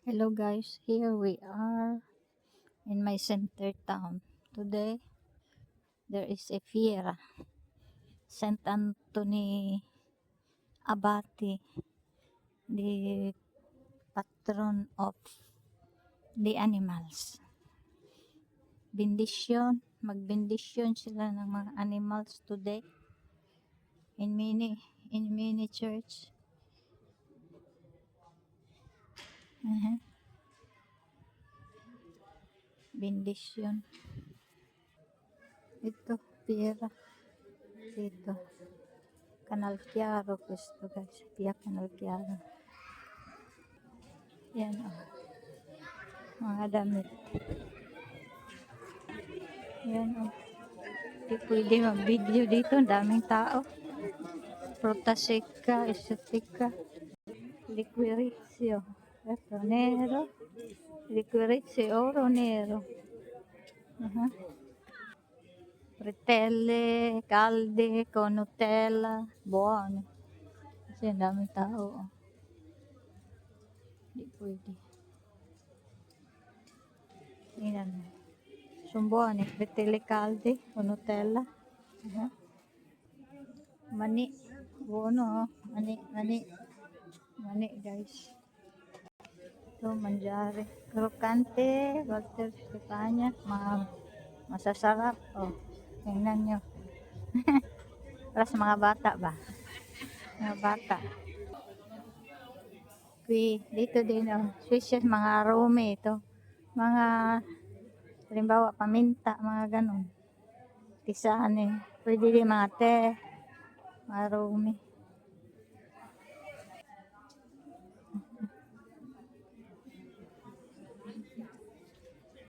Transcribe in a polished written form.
Hello guys, here we are in my center town. Today there is a fiera, Saint Anthony Abati, the patron of the animals. Magbendisyon sila ng mga animals today in mini church. Bendisyon. Ito, fiera. Dito. Canal Chiaro, questo guys. Via Canal Chiaro. Yan mga damit. Yan Di pwede mag-video dito. Daming tao. Fruta seca, estetica. Liquirizio. Ito, nero. Liquirizio, oro nero. Bretelle, calde, con Nutella. Buono. Kasi ang daming tao. Di pwede. Yan. Sono buone, bretelle calde con Nutella. Mani, buono. Mani guys. Ito, mangiare. Croccante, Walter Stefania. Masasarap. Tingnan nyo. Para sa mga bata ba? Mga bata. Dito din, special mga arome ito. Mga, halimbawa, paminta, mga ganun. Tisane. Pwede din mga te, mga arome.